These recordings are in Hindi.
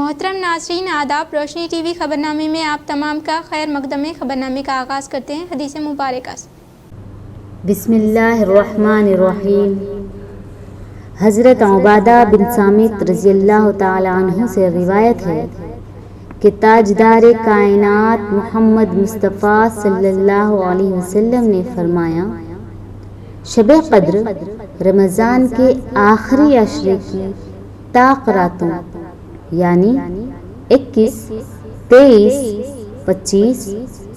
मोहतरम नाज़रीन आदाब, रोशनी टीवी खबरनामे में आप तमाम का खैर मकदम है। खबरनामे का आगाज़ करते हैं हदीस मुबारक से। बिस्मिल्लाहिर्रहमानिर्रहीम। हज़रत उबादा बिन सामित रज़ियल्लाहु ताला अन्हु से रिवायत है कि ताजदार कायनात मोहम्मद मुस्तफ़ा सल्लल्लाहु अलैहि वसल्लम ने फरमाया, शब क़द्र रमज़ान के आखिरी अशरे की ताक़ रातों यानी 21, 23, 25,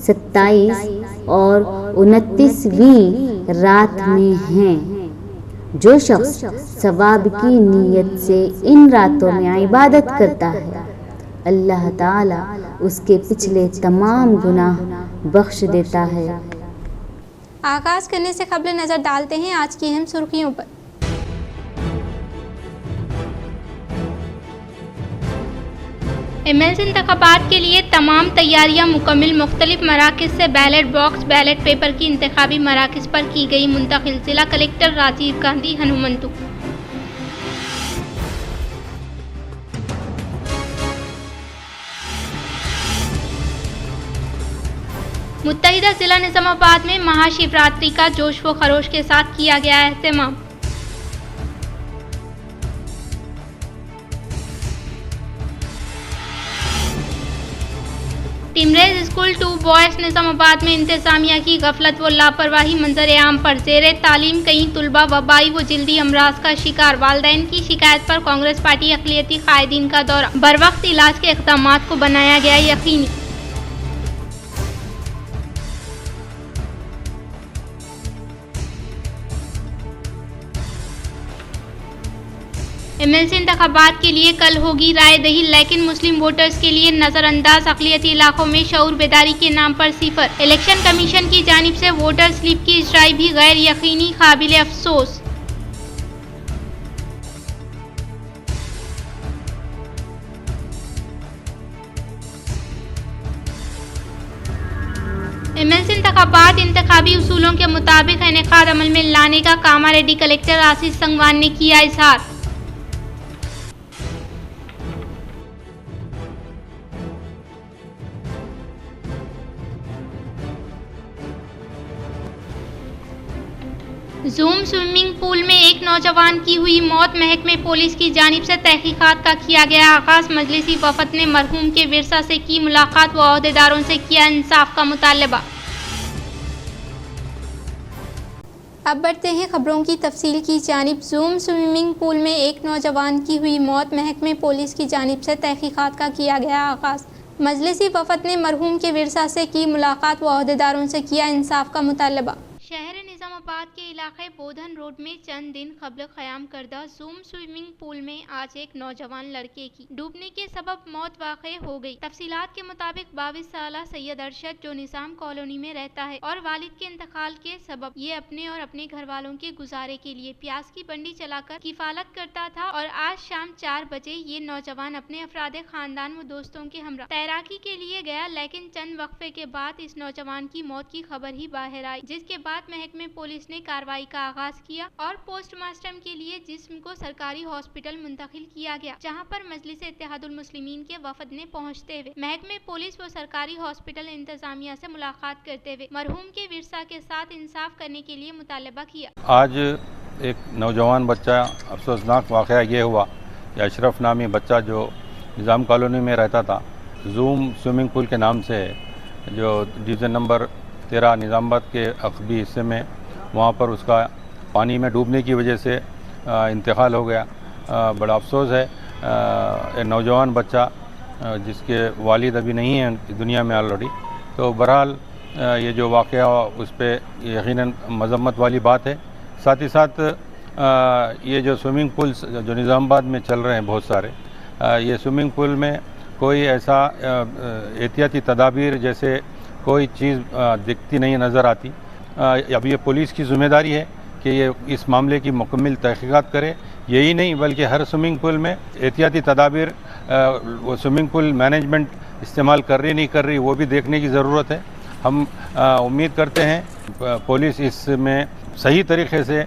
27 और 29वीं रात में हैं। जो शख्स सवाब की नीयत से इन रातों में इबादत करता है, अल्लाह ताला उसके पिछले तमाम गुनाह बख्श देता है। आगाज़ करने से कबल नज़र डालते हैं आज की अहम सुर्खियों पर। एमएलसी इंतखाबात के लिए तमाम तैयारियां मुकम्मल। मुख्तलिफ मराकिज़ से बैलेट बॉक्स, बैलेट पेपर की इंतखाबी मराकिज़ पर की गई मुंतकिल। जिला कलेक्टर राजीव गांधी हनुमंतु। मुत्तहिदा जिला निजामाबाद में महाशिवरात्रि का जोश व खरोश के साथ किया गया एहतमाम। टिमरेज स्कूल 2 बॉयज़ निजामाबाद में इंतजामिया की गफलत व लापरवाही मंजर आम पर। ज़ेरे तालीम कई तुलबा वबाई व जल्दी अमराज का शिकार। वालिदैन की शिकायत पर कांग्रेस पार्टी अक़लियती कायदीन का दौरा। बरवक्त इलाज के इक़दामात को बनाया गया यकीनी। एमएलसी इंतखाबात के लिए कल होगी राय दही, लेकिन मुस्लिम वोटर्स के लिए नज़रअंदाज। अक़लियती इलाकों में शऊर बेदारी के नाम पर सिफर। इलेक्शन कमीशन की जानिब से वोटर स्लिप की इजराई भी गैर यकीनी, काबिल अफसोस। एमएलसी इंतखाबात इंतखाबी उसूलों के मुताबिक इनेकाद अमल में लाने का कामारेड्डी कलेक्टर आशीष संगवान ने किया इजहार। जूम स्विमिंग पूल में एक नौजवान की हुई मौत। महकमे पुलिस की जानिब से तहकीकात का किया गया आगाज। मजलिसी वफद ने मरहूम के विरसा से की मुलाकात व ओहदेदारों से किया इंसाफ का मुतालबा। अब बढ़ते हैं खबरों की तफसील की जानिब। जूम स्विमिंग पूल में एक नौजवान की हुई मौत। महकमे पुलिस की जानिब से तहकीकात का किया गया आगाज। मजलिसी वफद ने मरहूम के विरसा से की मुलाकात व ओहदेदारों से किया इंसाफ का मुतालबा। शहर निजामाबाद के इलाके बोधन रोड में चंद दिन कबल क़याम करदा जूम स्विमिंग पूल में आज एक नौजवान लड़के की डूबने के सबब मौत वाक़ई हो गई। तफसीलात के मुताबिक 22 साला सैयद अरशद जो निज़ाम कॉलोनी में रहता है और वालिद के इंतकाल के सबब ये अपने और अपने घर वालों के गुजारे के लिए प्याज की बंडी चलाकर किफालत करता था और आज शाम 4 बजे ये नौजवान अपने अफरादे खानदान व दोस्तों के हमरा तैराकी के लिए गया, लेकिन चंद वक्फे के बाद इस नौजवान की मौत की खबर ही बाहर आई, जिसके बाद महकमे पुलिस ने कार्रवाई का आगाज किया और पोस्टमार्टम के लिए जिस्म को सरकारी हॉस्पिटल मुंतकिल किया गया, जहां पर मजलिस इत्तेहादुल मुस्लिमीन के वफद ने पहुंचते हुए महकमे पुलिस व सरकारी हॉस्पिटल इंतजामिया से मुलाकात करते हुए मरहूम के विरसा के साथ इंसाफ करने के लिए मुतालबा किया। आज एक नौजवान बच्चा, अफसोसनाक वाक़या ये हुआ कि अशरफ नामी बच्चा जो निज़ाम कॉलोनी में रहता था, जूम स्विमिंग पूल के नाम से जो डिवीज़न नंबर 13 निज़ामाबाद के अक़बी हिस्से में, वहाँ पर उसका पानी में डूबने की वजह से इंतकाल हो गया। बड़ा अफसोस है। एक नौजवान बच्चा जिसके वालिद अभी नहीं हैं दुनिया में ऑलरेडी, तो बहरहाल ये जो वाक़या उस पर यकीनन मज़म्मत वाली बात है। साथ ही साथ ये जो स्विमिंग पूल्स जो निज़ामाबाद में चल रहे हैं बहुत सारे, ये स्विमिंग पूल में कोई ऐसा एहतियाती तदाबीर जैसे कोई चीज़ दिखती नहीं नज़र आती। अब ये पुलिस की ज़िम्मेदारी है कि ये इस मामले की मुकम्मल तहक़ीक़ात करे। यही नहीं बल्कि हर स्विमिंग पूल में एहतियाती तदाबीर वो स्विमिंग पूल मैनेजमेंट इस्तेमाल कर रही नहीं कर रही, वो भी देखने की ज़रूरत है। हम उम्मीद करते हैं पुलिस इसमें सही तरीक़े से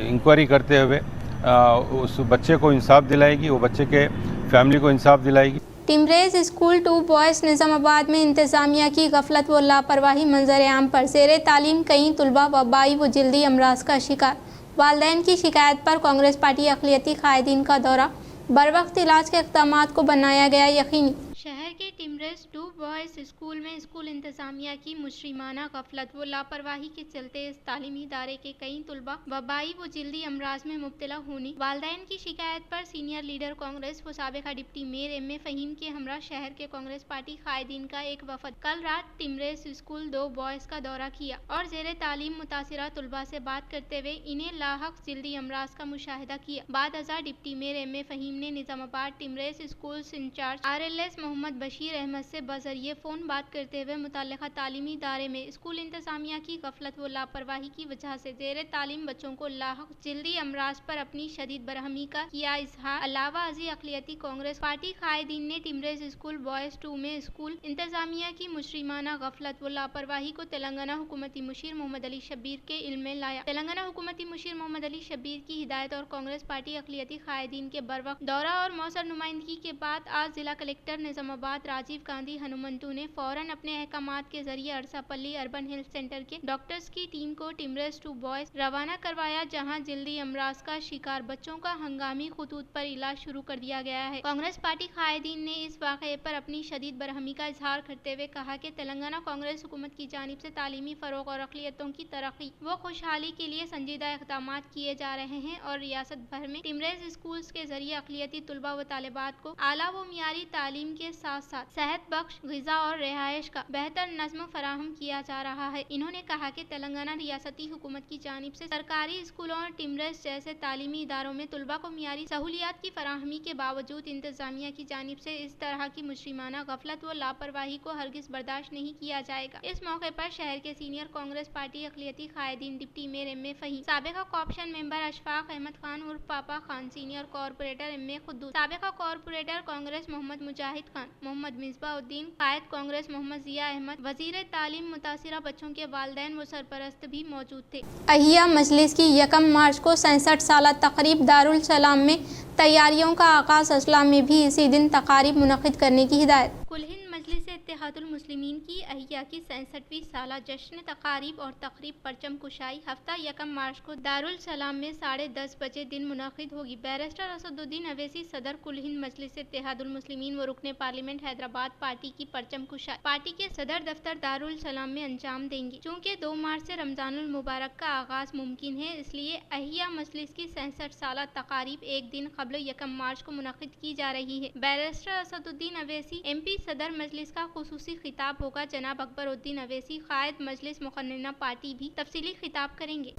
इंक्वायरी करते हुए उस बच्चे को इंसाफ दिलाएगी, वो बच्चे के फैमिली को इंसाफ दिलाएगी। टिमरेज स्कूल 2 बॉयज़ निज़ामाबाद में इंतज़ामिया की गफलत व लापरवाही मंजर आम पर ज़ेर तालीम कई तलबा वबाई व जल्दी अमराज का शिकार। वालिदैन की शिकायत पर कांग्रेस पार्टी अक़लियती कायदीन का दौरा, बर वक्त इलाज के इक़दामात को बनाया गया यकीनी। शहर के टिमरेज 2 बॉयज़ स्कूल में स्कूल इंतज़ामिया की मुजरिमाना गफलत व लापरवाही के चलते इस तालीमी इदारे के कई तलबा वबाई व जल्दी अमराज में मुब्तला होने वालिदैन की शिकायत पर सीनियर लीडर कांग्रेस व साबिक़ा deputy mayor M A Fahim के हमरा शहर के कांग्रेस पार्टी कायदीन का एक वफद कल रात टिमरेज स्कूल 2 बॉयज़ का दौरा किया और ज़ेरे तालीम मुतासिरा तलबा से बात करते हुए इन्हें लाहक जल्दी अमराज का मुशाहिदा किया। बाद अज़ा deputy mayor M A Faheem ने निज़ामाबाद टिमरेज school in charge RLS Mohammad Bashir Ahmed से बजरिए फ़ोन बात करते हुए मुतल्लिका तालीमी इदारे में स्कूल इंतज़ामिया की गफलत व लापरवाही की वजह से ज़ेरे तालीम बच्चों को लाहक जल्दी अमराज पर अपनी शदीद बरहमी का किया इजहार। अलावा अजी अक़लियती कांग्रेस पार्टी कायदीन ने टिमरेज स्कूल बॉयज़ 2 में स्कूल इंतज़ामिया की मुजरिमाना गफलत व लापरवाही को तेलंगाना हुकूमती मुशीर मोहम्मद अली शब्बीर के इल्म में लाया। तेलंगाना हुकूमती मुशीर मोहम्मद अली शब्बीर की हिदायत और कांग्रेस पार्टी अक़लियती कायदीन के बरवक्त दौरा और मौसर नुमाइंदगी के बाद आज जिला कलेक्टर निज़ामाबाद राजीव गांधी हनुमंतु ने फौरन अपने अहकामात के जरिए अरसापल्ली अर्बन हेल्थ सेंटर के डॉक्टर्स की टीम को टिमरेज 2 बॉयज़ रवाना करवाया, जहां जल्दी अमराज का शिकार बच्चों का हंगामी खुतूत पर इलाज शुरू कर दिया गया है। कांग्रेस पार्टी कायदीन ने इस वाक़े पर अपनी शदीद बरहमी का इजहार करते हुए कहा कि तेलंगाना कांग्रेस हुकूमत की जानिब से तालीमी फ़रोग़ और अक़लियतों की तरक्की व खुशहाली के लिए संजीदा इक़दामात किए जा रहे हैं और रियासत भर में टिमरेज स्कूल्स के जरिए अक़लियती तलबा व तालिबात को आला व मियारी तालीम के साथ साथ सेहत बख्श ग़िज़ा और रिहाइश का बेहतर नज़्म फराहम किया जा रहा है। इन्होंने कहा कि तेलंगाना रियासती हुकूमत की जानिब से सरकारी स्कूलों और टिमरेज जैसे तालीमी इदारों में तलबा को मियारी सहूलियात की फराहमी के बावजूद इंतज़ामिया की जानिब से इस तरह की मुजरिमाना गफलत व लापरवाही को हरगिज़ बर्दाश्त नहीं किया जाएगा। इस मौके पर शहर के सीनियर कांग्रेस पार्टी अक़लियती कायदीन deputy mayor M A Fahim, साबिक़ा कॉर्पोरेशन मेंबर अशफाक अहमद खान उर्फ Papa Khan, senior corporator M A Quddus, साबिक़ा कॉर्पोरेटर कांग्रेस मोहम्मद मुजाहिद खान, मोहम्मद मिसबाउद्दीन, कायद कांग्रेस मोहम्मद ज़िया अहमद, वज़ीर तालीम, मुतासिरा बच्चों के वालिदैन व सरपरस्त भी मौजूद थे। अहिया मजलिस की 1 मार्च को 67 साला तक़रीब दारुल सलाम में तैयारियों का आगाज़, असलाम में भी इसी दिन तक़ारीब मुनक़्क़िद करने की हिदायत। कुल हिंद मजलिस इत्तेहादुल मुस्लिमीन की अहिया की 67वीं साला जश्न तक़ारीब और तक़रीब परचम कुशाई हफ्ता 1 मार्च को दारुल सलाम में 10:30 बजे दिन मुनक़्क़िद होगी। बैरिस्टर असदुद्दीन अवैसी सदर कुल हिंद मजलिस इत्तेहादुल मुस्लिमीन व रुकने पार्लियामेंट हैदराबाद पार्टी की परचम कुशाई पार्टी के सदर दफ्तर दारुल सलाम में अंजाम देंगे। चूँकि 2 मार्च से रमज़ानुल मुबारक का आगाज़ मुमकिन है, इसलिए अहिया मजलिस की 67 साला तक़ारीब एक दिन क़ब्ल 1 मार्च को मुनक़्क़िद की जा रही है। बैरिस्टर असदुद्दीन अवैसी MP सदर मजलिस का खुसूसी खिताब होगा। जनाब अकबरुद्दीन अवैसी कायद मजलिस मुक़न्नना पार्टी भी तफसीली खिताब करेंगे।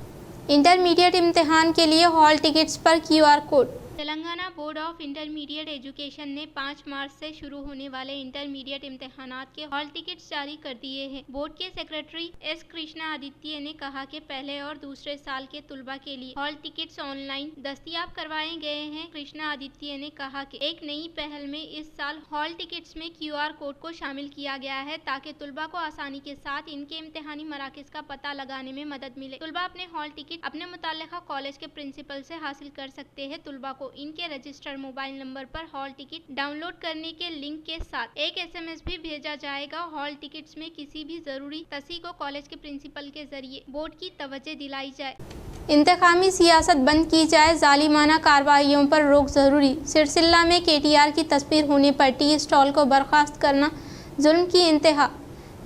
इंटरमीडिएट इम्तिहान के लिए हॉल टिकट्स पर QR code. Telangana board of intermediate education ने 5 मार्च से शुरू होने वाले इंटरमीडिएट इम्तिहानात के हॉल टिकट्स जारी कर दिए हैं। बोर्ड के सेक्रेटरी S कृष्णा आदित्य ने कहा कि पहले और दूसरे साल के तुलबा के लिए हॉल टिकट्स ऑनलाइन दस्तयाब करवाए गए हैं। कृष्णा आदित्य ने कहा कि एक नई पहल में इस साल हॉल टिकट्स में QR कोड को शामिल किया गया है ताकि तुलबा को आसानी के साथ इनके इम्तिहानी मराकज़ का पता लगाने में मदद मिले। तुलबा अपने हॉल टिकट अपने मुताल्लिका कॉलेज के प्रिंसिपल से हासिल कर सकते हैं। तुलबा को इनके रजिस्टर्ड मोबाइल नंबर पर हॉल टिकट डाउनलोड करने के लिंक के साथ एक SMS भी भेजा जाएगा। हॉल टिकट्स में किसी भी जरूरी तस्हीह को कॉलेज के प्रिंसिपल के जरिए बोर्ड की तवज्जो दिलाई जाए। इंतकामी सियासत बंद की जाए, जालिमाना कार्रवाइयों पर रोक जरूरी। सिरसिल्ला में KTR की तस्वीर होने पर टी स्टॉल को बर्खास्त करना जुल्म की इंतहा।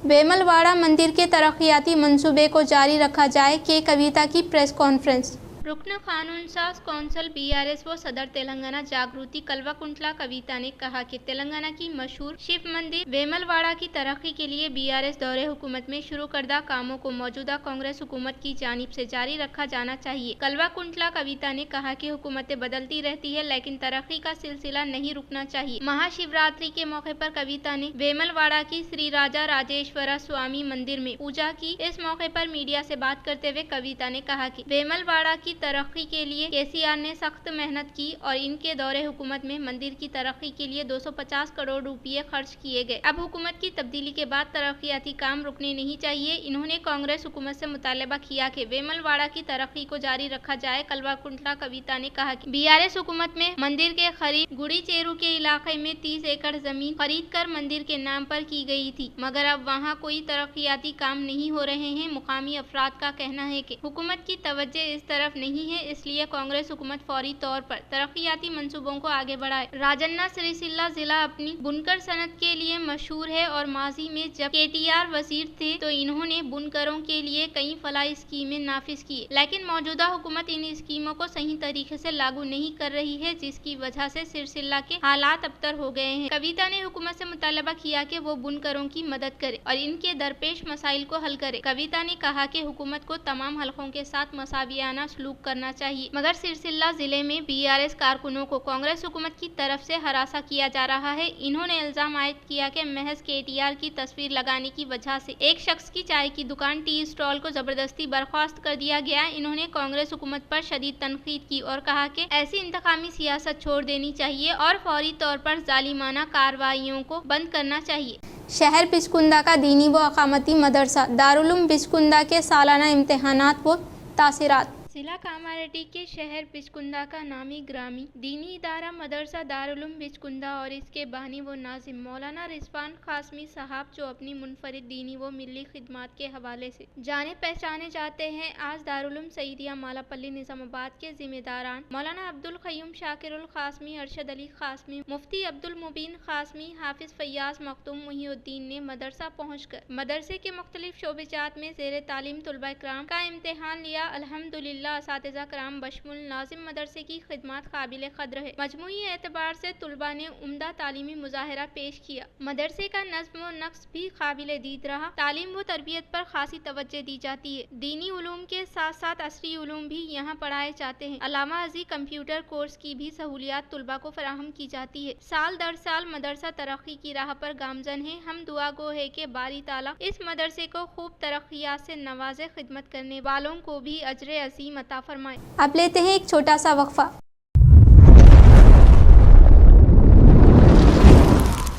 बेमलवाड़ा मंदिर के तरक्याती मंसूबे को जारी रखा जाए के कविता की प्रेस कॉन्फ्रेंस। रुकन कानून साज कौंसल BRS व सदर तेलंगाना जागृति कल्वाकुंटला कविता ने कहा कि तेलंगाना की मशहूर शिव मंदिर वेमलवाड़ा की तरक्की के लिए BRS दौरे हुकूमत में शुरू करदा कामों को मौजूदा कांग्रेस हुकूमत की जानिब से जारी रखा जाना चाहिए। कल्वाकुंटला कविता ने कहा कि हुकूमतें बदलती रहती है लेकिन तरक्की का सिलसिला नहीं रुकना चाहिए। महाशिवरात्रि के मौके पर कविता ने वेमलवाड़ा की श्री राजा राजेश्वरा स्वामी मंदिर में पूजा की। इस मौके पर मीडिया से बात करते हुए कविता ने कहा कि वेमलवाड़ा की तरक्की के लिए केसीआर ने सख्त मेहनत की और इनके दौरे हुकूमत में मंदिर की तरक्की के लिए 250 करोड़ रुपए खर्च किए गए। अब हुकूमत की तब्दीली के बाद तरक्याती काम रुकने नहीं चाहिए। इन्होंने कांग्रेस हुकूमत से मुतालबा किया कि वेमलवाड़ा की तरक्की को जारी रखा जाए। कलवाकुंटला कविता ने कहा कि बीआरएस हुकूमत में मंदिर के खरीद गुड़ी चेरू के इलाके में 30 एकड़ जमीन खरीद कर मंदिर के नाम पर की गई थी, मगर अब वहाँ कोई तरक्याती काम नहीं हो रहे हैं। मुकामी अफराद का कहना है कि हुकूमत की तवज्जो इस तरफ नहीं है, इसलिए कांग्रेस हुकूमत फौरी तौर पर तरक्याती मंसूबों को आगे बढ़ाए। राजन्ना सिरिसिल्ला जिला अपनी बुनकर सनत के लिए मशहूर है और माजी में जब केटीआर वजीर थे तो इन्होंने बुनकरों के लिए कई फलाही स्कीमें नाफिज की, लेकिन मौजूदा हुकूमत इन स्कीमों को सही तरीके से लागू नहीं कर रही है, जिसकी वजह से सिरसिल्ला के हालात अबतर हो गए हैं। कविता ने हुकूमत से मुतालबा किया कि वो बुनकरों की मदद करे और इनके दरपेश मसाइल को हल करे। कविता ने कहा कि हुकूमत को तमाम हलकों के साथ मसावियाना सलूक करना चाहिए, मगर सिरसिल्ला जिले में बीआरएस कारकुनों को कांग्रेस हुकूमत की तरफ से हरासा किया जा रहा है। इन्होंने इल्जाम आयद किया कि महज केटीआर की तस्वीर लगाने की वजह से एक शख्स की चाय की दुकान टी स्टॉल को जबरदस्ती बर्खास्त कर दिया गया। इन्होंने कांग्रेस हुकूमत पर शदीद तनकीद की और कहा कि ऐसी इंतकामी सियासत छोड़ देनी चाहिए और फौरी तौर पर जालिमाना कार्रवाइयों को बंद करना चाहिए। शहर बिचकुंदा का दीनी व अकामती मदरसा दारुल बिचकुंदा के सालाना इम्तिहानात व तासीरात। जिला कामारेड्डी के शहर बिचकुंदा का नामी ग्रामी दीनी इदारा मदरसा दारुल बिचकुंदा और इसके बानी व नाजिम मौलाना रिजवान कासमी साहब, जो अपनी मुनफरिद दीनी व मिली खिदमात के हवाले से जाने पहचाने जाते हैं, आज दारुल सईदिया मालापल्ली निजामाबाद के जिम्मेदारान मौलाना अब्दुल क़य्यूम शाकिरुल कासमी, अरशद अली कासमी, मुफ्ती अब्दुल मुबीन कासमी, हाफिज फैयाज मखदूम मुहिउद्दीन ने मदरसा पहुँचकर मदरसे के मुख्तलिफ शोबेजात में ज़ेर तालीम तलबा इकराम का इम्तिहान लिया। अल्हम्दुलिल्लाह असातिज़ा कराम बशमुल नाजिम मदरसे की खिदमत काबिल कद्र है। मजमूई एतबार से तुलबा ने उम्दा तालीमी मुजाहरा पेश किया। मदरसे का नज़्म व नक्श भी काबिल दीद रहा। तालीम व तरबियत पर खासी तवज्जो दी जाती है। दीनी उलूम के साथ साथ असरी उलूम भी यहाँ पढ़ाए जाते हैं। अलावा अजी कंप्यूटर कोर्स की भी सहूलियात तुलबा को फराहम की जाती है। साल दर साल मदरसा तरक्की की राह पर गामजन है। हम दुआ गो है कि बारी ताला इस मदरसे को खूब तरक्कियात से नवाजे, खिदमत करने वालों को भी अजर अज़ीम अता फरमाए। अब लेते हैं एक छोटा सा वक्फा।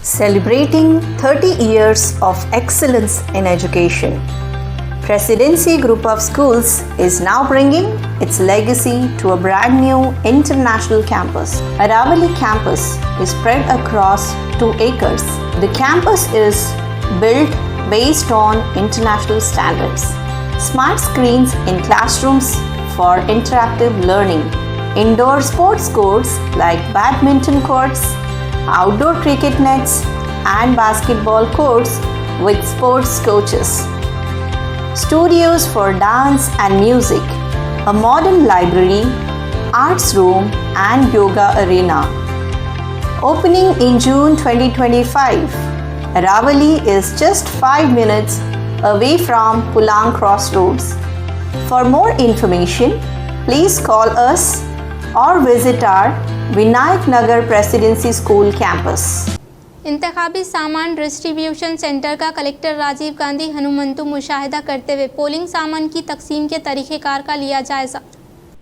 Celebrating 30 years of excellence in education, Presidency Group of Schools is now bringing its legacy to a brand new international campus. Aravali campus is spread across 2 acres. The campus is built based on international standards. Smart screens in classrooms for interactive learning, indoor sports courts like badminton courts, outdoor cricket nets and basketball courts with sports coaches, studios for dance and music, a modern library, arts room and yoga arena. Opening in June 2025, Aravali is just 5 minutes away from Pulang Crossroads. For more information, please call us or visit our Vinayak Nagar Presidency School campus. इंतखाबी सामान डिस्ट्रीब्यूशन सेंटर का कलेक्टर राजीव गांधी हनुमंतु मुशाहिदा करते हुए पोलिंग सामान की तकसीम के तरीक़ेकार का लिया जायजा।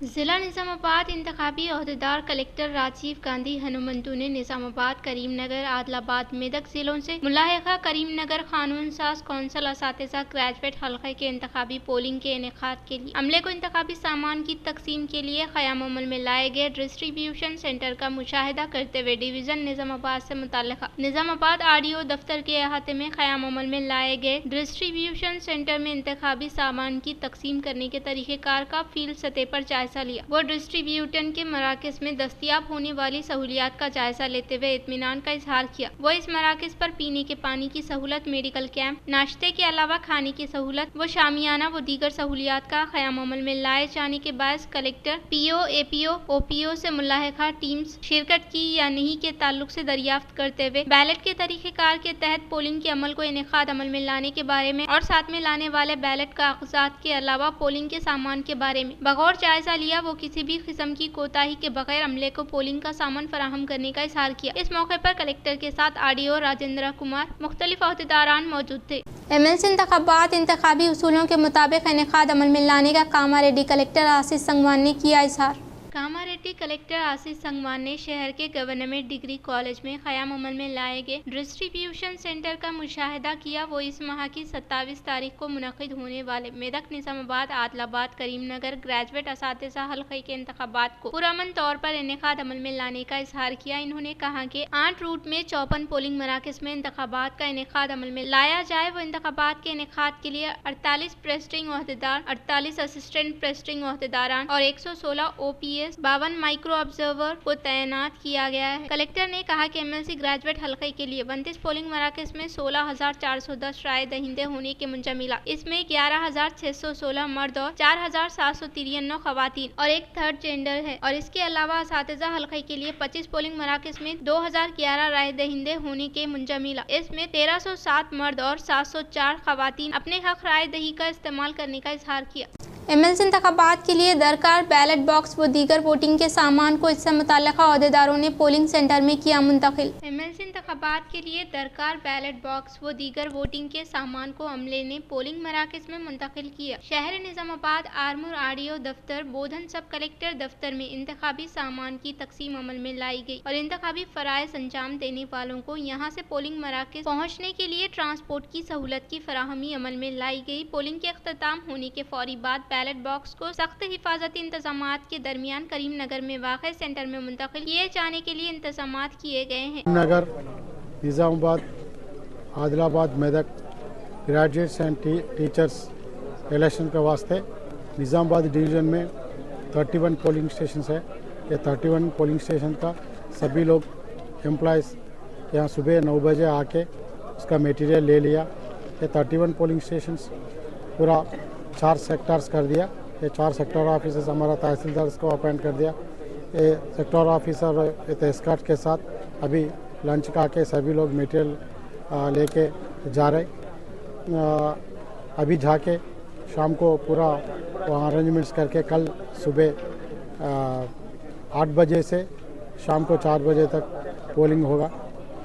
जिला निज़ामाबाद इंतखाबी अहदेदार कलेक्टर राजीव गांधी हनुमंतु ने निज़ामाबाद, करीमनगर, आदिलाबाद, मेदक जिलों से मुलाहिका करीमनगर कानून साज कौंसल असातिज़ा ग्रेजुएट हल्के के इंतखाबी पोलिंग के इनेकाद के लिए अमले को इंतखाबी सामान की तकसीम के लिए क़याम अमल में लाए गए डिस्ट्रीब्यूशन सेंटर का मुशाहिदा करते हुए डिवीज़न निज़ामाबाद से मुताल्लिक़ निज़ामाबाद आरडीओ दफ्तर के अहाते में क़याम अमल में लाए गए डिस्ट्रीब्यूशन सेंटर में इंतखाबी सामान की तकसीम करने के तरीक़ेकार का फील्ड सतह पर जायजा लिया। वो डिस्ट्रीब्यूटन के मराकज़ में दस्तियाब होने वाली सहूलियात का जायजा लेते हुए इत्मीनान का इजहार किया। वो इस मराकज़ पर पीने के पानी की सहूलत, मेडिकल कैंप, नाश्ते के अलावा खाने की सहूलत, वो शामियाना व दीगर सहूलियात का क़याम अमल में लाए जाने के बायस कलेक्टर पीओ, एपीओ, ओपीओ से मुलाहिका टीम्स शिरकत की या नहीं के ताल्लुक से दरियाफ्त करते हुए बैलेट के तरीक़ेकार के तहत पोलिंग के अमल को इनेकाद अमल में लाने के बारे में और साथ में लाने वाले बैलेट कागजात के अलावा पोलिंग के सामान के बारे में बगौर जायजा लिया वो किसी भी किस्म की कोताही के बगैर अमले को पोलिंग का सामान फराहम करने का इजहार किया। इस मौके पर कलेक्टर के साथ आरडीओ राजेंद्र कुमार मुख्तलिफ अहदेदारान मौजूद थे। MLC इंतखाबात इंतखाबी उसूलों के मुताबिक इनेकाद अमल में लाने का कामारेड्डी कलेक्टर आशीष संगवान ने किया इजहार। कामारेड्डी कलेक्टर आशीष संगवान ने शहर के गवर्नमेंट डिग्री कॉलेज में क़याम अमल में लाए गए डिस्ट्रीब्यूशन सेंटर का मुशाहिदा किया। वो इस माह की 27 तारीख को मुनक़िद होने वाले मेदक, निज़ामाबाद, आदिलाबाद, करीमनगर ग्रेजुएट असातिज़ा हल्क़े के इंतखाबात को पुरअमन तौर पर इनेकाद अमल में लाने का इजहार किया। इन्होंने कहा कि 8 रूट में 54 पोलिंग मराकज़ में इंतखाबात का इनेकाद अमल में लाया जाए। वो इंतखाबात के इनेकाद के लिए 48 प्रेसिडिंग ओहदेदार, 48 असिस्टेंट प्रेसिडिंग ओहदेदारान और 116 OPS, 52 माइक्रो ऑब्जर्वर को तैनात किया गया है। कलेक्टर ने कहा कि MLC ग्रेजुएट हल्के के लिए 32 पोलिंग मराकज़ में 16,410 राय दहिंदे होने के मुंजमिला इसमें 11,616 मर्द और 4,793 खवातीन और एक थर्ड जेंडर है। और इसके अलावा असातिज़ा हल्के के लिए 25 पोलिंग मराकज़ में 2,011 राय दहिंदे होने के मुंजमिला इसमें 1,307 मर्द और 704 खवातीन अपने हक राय दही का इस्तेमाल करने का इजहार किया। MLC इंतखाबात के लिए दरकार बैलेट बॉक्स व दीगर वोटिंग के सामान को इससे मुतल्लिका अहदेदारों ने पोलिंग सेंटर में किया मुंतकिल। MLC इंतखाबात के लिए दरकार बैलेट बॉक्स व दीगर वोटिंग के सामान को अमले ने पोलिंग मराकज़ में मुंतकिल किया। शहर निज़ामाबाद आर्मूर आरडीओ दफ्तर, बोधन सब कलेक्टर दफ्तर में इंतखाबी सामान की तकसीम अमल में लाई गई और इंतखाबी फराइज़ अंजाम देने वालों को यहाँ से पोलिंग मराकज़ पहुँचने के लिए ट्रांसपोर्ट की सहूलत की फराहमी अमल में लाई गई। पोलिंग के अख्ताम होने के फौरी बाद बैलेट बॉक्स को सख्त हिफाजती इंतजामात के दरमियान करीमनगर में वाक़ सेंटर में मुंतकिल किए जाने के लिए इंतजामात किए गए हैं। नगर, Nizamabad, Adilabad, Medak graduates and teachers election के वास्ते निज़ामाबाद डिवीज़न में 31 पोलिंग स्टेशन है। ये 31 पोलिंग स्टेशन का सभी लोग एम्प्लॉयज़ यहाँ सुबह 9 बजे आके उसका मटेरियल ले लिया। ये 31 पोलिंग स्टेशन पूरा 4 सेक्टर्स कर दिया। ये 4 सेक्टर ऑफिसर्स हमारा तहसीलदार को अपॉइंट कर दिया। ये सेक्टर ऑफिसर एस्कॉर्ट के साथ अभी लंच का के सभी लोग मटेरियल लेके जा रहे। अभी जाके शाम को पूरा वहाँ अरेंजमेंट्स करके कल सुबह 8 बजे से शाम को 4 बजे तक पोलिंग होगा।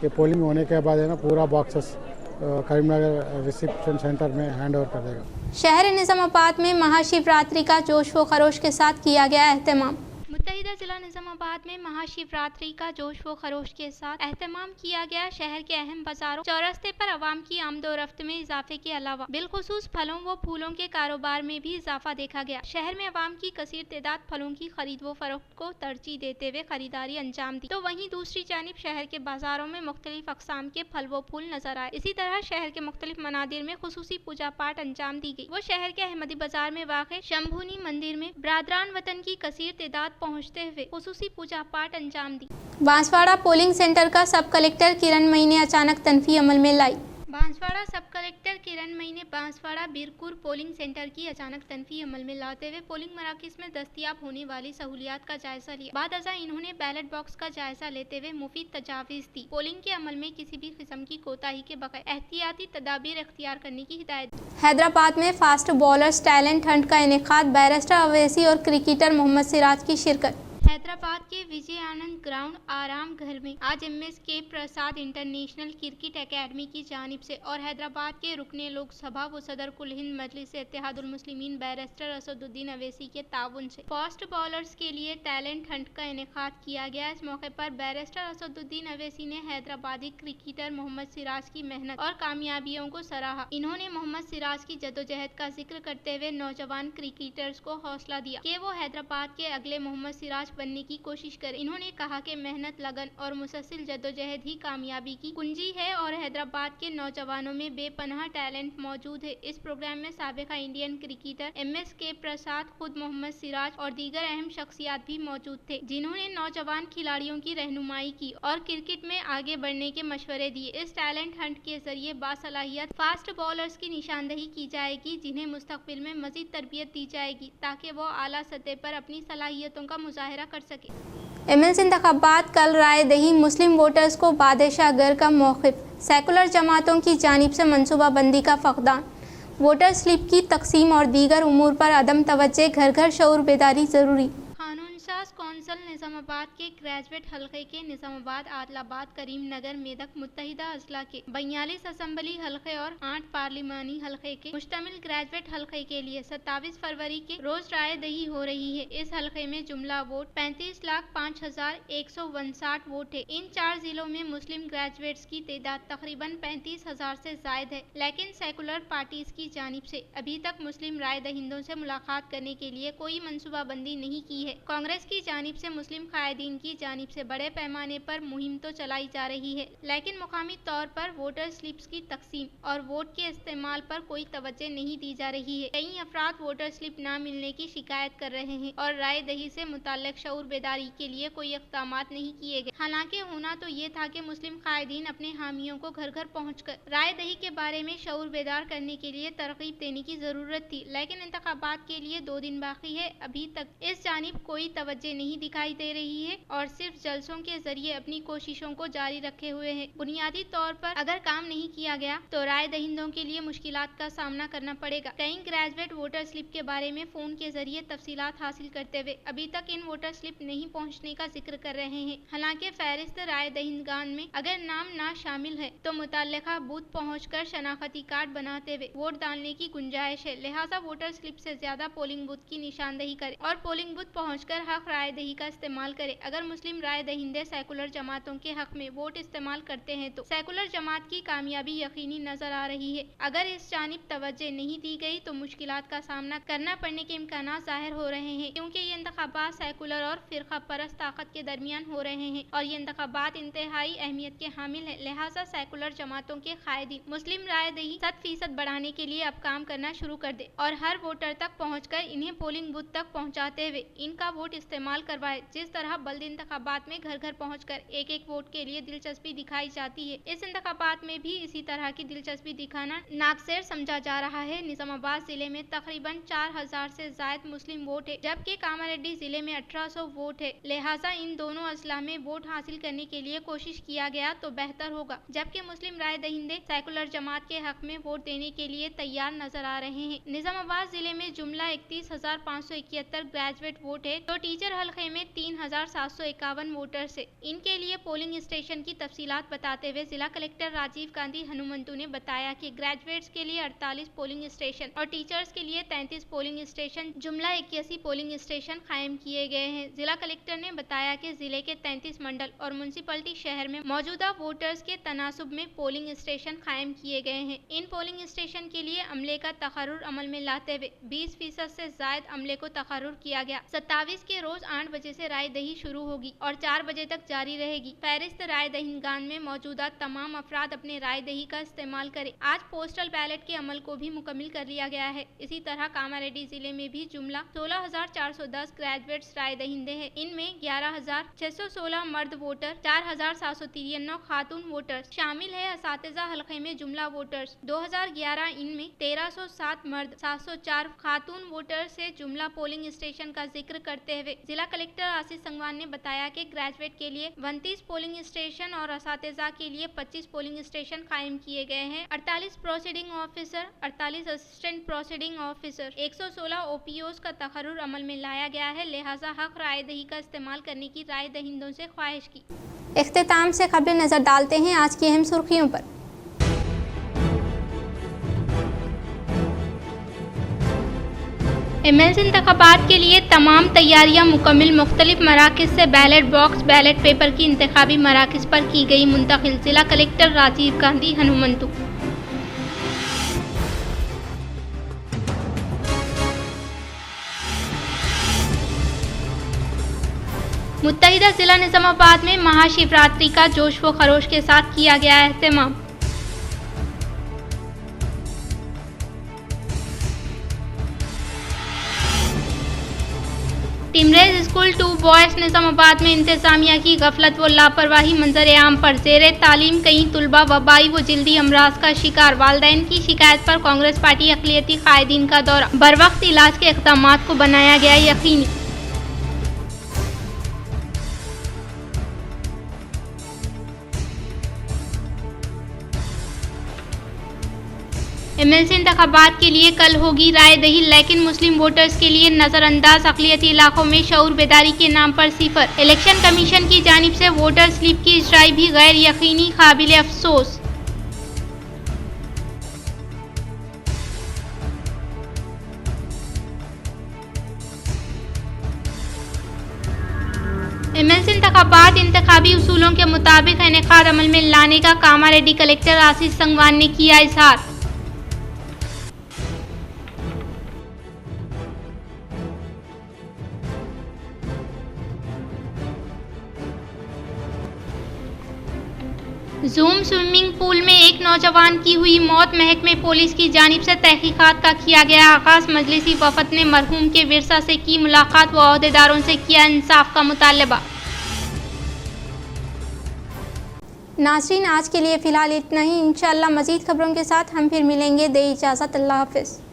ये पोलिंग होने के बाद है ना पूरा बॉक्सेस करीमनगर रिसेप्शन सेंटर में हैंड ओवर कर देगा। शहर निज़ामाबाद में महाशिवरात्रि का जोश व खरोश के साथ किया गया एहतमाम। मुत्तहिदा जिला निज़ामाबाद में महाशिवरात्रि का जोश व खरोश के साथ एहतमाम किया गया। शहर के अहम बाजारों, चौरस्ते पर आवाम की आमदोरफ्त में इजाफे के अलावा बिलखुसूस फलों व फूलों के कारोबार में भी इजाफा देखा गया। शहर में आवाम की कसीर तादाद फलों की खरीद व फरोख्त को तरजीह देते हुए खरीदारी अंजाम दी, तो वहीं दूसरी जानिब शहर के बाजारों में मुख्तलिफ अक़साम के फल व फूल नजर आए। इसी तरह शहर के मुख्तलिफ मनादिर में खुसूसी पूजा पाठ अंजाम दी गई। वो शहर के अहमदी बाजार में वाक़े शंभूनी मंदिर में बरादरान वतन की कसीर तादाद पहुँचते हुए खुसूसी पूजा पाठ अंजाम दी। बांसवाड़ा पोलिंग सेंटर का सब कलेक्टर किरण मई ने अचानक तनफी अमल में लाई। बांसवाड़ा सब कलेक्टर किरण मई ने बांसवाड़ा बीरकुर पोलिंग सेंटर की अचानक तनफी अमल में लाते हुए पोलिंग मराकज़ में दस्तयाब होने वाली सहूलियात का जायजा लिया। बाद अज़ा इन्होंने बैलेट बॉक्स का जायजा लेते हुए मुफीद तजावीज़ दी। पोलिंग के अमल में किसी भी किस्म की कोताही के बगैर एहतियाती तदाबीर इख्तियार करने की हिदायत दी। हैदराबाद में फास्ट बॉलर्स टैलेंट हंट का इनेकाद, बैरिस्टर अवैसी और क्रिकेटर मोहम्मद सिराज की शिरकत। हैदराबाद के विजय आनंद ग्राउंड आराम घर में आज MSK प्रसाद इंटरनेशनल क्रिकेट एकेडमी की जानिब से और हैदराबाद के रुकने लोकसभा व सदर कुल हिंद मजलिस इत्तेहादुल मुस्लिमीन बैरिस्टर असदुद्दीन अवैसी के ताउन से फास्ट बॉलर्स के लिए टैलेंट हंट का इनेकाद किया गया। इस मौके पर बैरिस्टर असदुद्दीन अवैसी ने हैदराबादी क्रिकेटर मोहम्मद सिराज की मेहनत और कामयाबियों को सराहा। इन्होंने मोहम्मद सिराज की जदोजहद का जिक्र करते हुए नौजवान क्रिकेटर्स को हौसला दिया कि वो हैदराबाद के अगले मोहम्मद सिराज बनने की कोशिश करें। इन्होंने कहा कि मेहनत, लगन और मुसलसल जद्दोजहद ही कामयाबी की कुंजी है और हैदराबाद के नौजवानों में बेपनाह टैलेंट मौजूद है। इस प्रोग्राम में साबिका इंडियन क्रिकेटर MSK प्रसाद, खुद मोहम्मद सिराज और दीगर अहम शख्सियात भी मौजूद थे, जिन्होंने नौजवान खिलाड़ियों की रहनुमाई की और क्रिकेट में आगे बढ़ने के मशवरे दिए। इस टैलेंट हंट के जरिए बासलाहियत फास्ट बॉलर्स की निशानदही की जाएगी, जिन्हें मुस्तकबिल में मजीद तरबियत दी जाएगी ताकि वो आला सतह पर अपनी सलाहियतों का मुजाहरा कर सके। MLC इंतखाबात कल राय दही, मुस्लिम वोटर्स को बादशाह गर का मौक़िफ़, सेकुलर जमातों की जानिब से मनसूबा बंदी का फक़दान। वोटर स्लिप की तकसीम और दीगर उमूर पर अदम तवज्जो, घर घर शऊर बेदारी ज़रूरी। कानूनसाज कौंसिल निज़ामाबाद के ग्रेजुएट हल्के के निज़ामाबाद, आदिलाबाद, करीमनगर, मेदक मुत्तहिदा अजला के 42 असम्बली हल्के और 8 पार्लिमानी हल्के के मुश्तमिल ग्रेजुएट हल्के के लिए 27 फरवरी के रोज राय दही हो रही है। इस हल्के में जुमला वोट 35,05,159 वोट है। इन 4 जिलों में मुस्लिम ग्रेजुएट्स की तादाद तकरीबन 35,000 से जायद है, लेकिन सेकुलर पार्टीज की जानिब से अभी तक मुस्लिम राय दहिंदों से मुलाकात करने के लिए कोई मनसूबाबंदी नहीं की है। कांग्रेस की जानिब से मुस्लिम कायदीन की जानिब से बड़े पैमाने पर मुहिम तो चलाई जा रही है, लेकिन मुकामी तौर पर वोटर स्लिप्स की तकसीम और वोट के इस्तेमाल पर कोई तवज्जो नहीं दी जा रही है। कई अफराद वोटर स्लिप न मिलने की शिकायत कर रहे हैं और राय दही से मुताल्लिक शऊर बेदारी के लिए कोई इक़दाम नहीं किए गए। हालांकि होना तो ये था कि मुस्लिम कायदीन अपने हामियों को घर घर पहुँचकर राय दही के बारे में शऊर बेदार करने के लिए तरगीब देने की जरूरत थी, लेकिन इंतखाबात के लिए 2 दिन बाकी है। अभी तक इस जानिब कोई तवज्जो नहीं दिखाई दे रही है और सिर्फ जलसों के जरिए अपनी कोशिशों को जारी रखे हुए हैं। बुनियादी तौर पर अगर काम नहीं किया गया तो राय दहिंदों के लिए मुश्किलात का सामना करना पड़ेगा। कई ग्रेजुएट वोटर स्लिप के बारे में फोन के जरिए तफसीलात हासिल करते हुए अभी तक इन वोटर स्लिप नहीं पहुंचने का जिक्र कर रहे हैं। हालांकि फहरिस्त राय दहिंदगान में अगर नाम ना शामिल है तो मुतल्लिका बूथ पहुंचकर शनाख्ती कार्ड बनाते हुए वोट डालने की गुंजाइश है। लिहाजा वोटर स्लिप से ज्यादा पोलिंग बूथ की निशानदही करें और पोलिंग बूथ पहुंचकर हक राय दही का इस्तेमाल करें। अगर मुस्लिम राय दहिंदे सेकुलर जमातों के हक में वोट इस्तेमाल करते हैं तो सेकुलर जमात की कामयाबी यकीनी नजर आ रही है। अगर इस जानिब तवज्जो नहीं दी गई तो मुश्किलात का सामना करना पड़ने के इम्कानात जाहिर हो रहे हैं, क्योंकि ये इंतखाबात सेकुलर और फिरका परस्त ताकत के दरमियान हो रहे हैं और ये इंतखाबात इंतहाई अहमियत के हामिल है। लिहाजा सेकुलर जमातों के कायदीन मुस्लिम राय दही 100% बढ़ाने के लिए अब काम करना शुरू कर दे और हर वोटर तक पहुँचकर इन्हें पोलिंग बूथ तक पहुँचाते हुए इनका वोट इस्तेमाल करवाए। जिस तरह बल्दी इंतखाबात में घर घर पहुंचकर एक एक वोट के लिए दिलचस्पी दिखाई जाती है, इस इंतखाबात में भी इसी तरह की दिलचस्पी दिखाना नागज़ेर समझा जा रहा है। निजामाबाद जिले में तकरीबन 4000 से जायद मुस्लिम वोट है, जबकि कामारेड्डी जिले में 1800 वोट है। लिहाजा इन दोनों अजला में वोट हासिल करने के लिए कोशिश किया गया तो बेहतर होगा, जबकि मुस्लिम राय दहिंदे सेकुलर जमात के हक में वोट देने के लिए तैयार नजर आ रहे हैं। निजामाबाद जिले में जुमला 31,571 ग्रेजुएट वोट है तो टीचर हल्के में 3,751 वोटर्स है। इनके लिए पोलिंग स्टेशन की तफसीलात बताते हुए जिला कलेक्टर राजीव गांधी हनुमंतु ने बताया कि ग्रेजुएट्स के लिए 48 पोलिंग स्टेशन और टीचर्स के लिए 33 पोलिंग स्टेशन जुमला 81 पोलिंग स्टेशन कायम किए गए हैं। जिला कलेक्टर ने बताया कि जिले के 33 मंडल और म्युनिसिपलिटी शहर में मौजूदा वोटर्स के तनासुब में पोलिंग स्टेशन कायम किए गए हैं। इन पोलिंग स्टेशन के लिए अमले का तकर्रुर अमल में लाते हुए 20% से जायद अमले को तकर्रुर किया गया। 27 के रोज 8 बजे से राय दही शुरू होगी और 4 बजे तक जारी रहेगी। फहरिस्त राय दहिंदगान में मौजूदा तमाम अफराद अपने राय दही का इस्तेमाल करें। आज पोस्टल बैलेट के अमल को भी मुकम्मिल कर लिया गया है। इसी तरह कामारेड्डी जिले में भी जुमला 16,410 ग्रेजुएट्स राय दहिंदे हैं। इनमें 11,616 मर्द वोटर, 4,793 खातून वोटर्स शामिल है। असातिज़ा हल्के में जुमला वोटर्स 2011, इनमें 1307 मर्द, 704 खातून वोटर्स से जुमला पोलिंग स्टेशन का जिक्र करते हुए जिला कलेक्टर आशीष संगवान ने बताया कि ग्रेजुएट के लिए 29 पोलिंग स्टेशन और असातिज़ा के लिए 25 पोलिंग स्टेशन कायम किए गए हैं। 48 proceeding officer, 48 assistant proceeding officer, 116 OPOs का तकर्रुर अमल में लाया गया है। लिहाजा हक राय दही का इस्तेमाल करने की राय दहिंदों से ख्वाहिश की। इख्तिताम से खबरें नजर डालते हैं आज की अहम सुर्खियों पर। MLC इंतखाबात के लिए तमाम तैयारियां मुकम्मिल। मुख्तलिफ मराकिज़ से बैलेट बॉक्स, बैलेट पेपर की इंतखाबी मराकिज़ पर की गई मुंतकिल। जिला कलेक्टर राजीव गांधी हनुमंतु। मुत्तहिदा जिला निजामाबाद में महाशिवरात्रि का जोश व खरोश के साथ किया गया एहतमाम। टिमरेज स्कूल 2 बॉयज निजामाबाद में इंतजामिया की गफलत व लापरवाही मंजर आम पर। ज़ेरे तालीम कई तुलबा वबाई व जल्दी अमराज का शिकार। वालिदैन की शिकायत पर कांग्रेस पार्टी अक़लियती कायदीन का दौरा। बरवक्त इलाज के इक़दाम को बनाया गया यकीनी। MLC इंतखाबात के लिए कल होगी रायदही, लेकिन मुस्लिम वोटर्स के लिए नजरअंदाज अक़लियती इलाकों में शऊर बेदारी के नाम पर सिफर। इलेक्शन कमीशन की जानिब से वोटर स्लिप की इजराई भी गैर यकीनी, काबिल अफसोस। MLC इंतखाबात इंतखाबी उसूलों के मुताबिक इनेकाद अमल में लाने का कामारेड्डी कलेक्टर आशीष संगवान ने किया इजहार। जूम स्विमिंग पूल में एक नौजवान की हुई मौत, महकमे पुलिस की जानिब से तहकीकात का किया गया आगाज। मजलिसी वफद ने मरहूम के विरसा से की मुलाकात व ओहदेदारों से किया इंसाफ का मुतालबा। नाज़रीन, आज के लिए फ़िलहाल इतना ही। इंशाअल्लाह मज़ीद खबरों के साथ हम फिर मिलेंगे। दे इजाज़त, अल्लाह हाफ़िज़।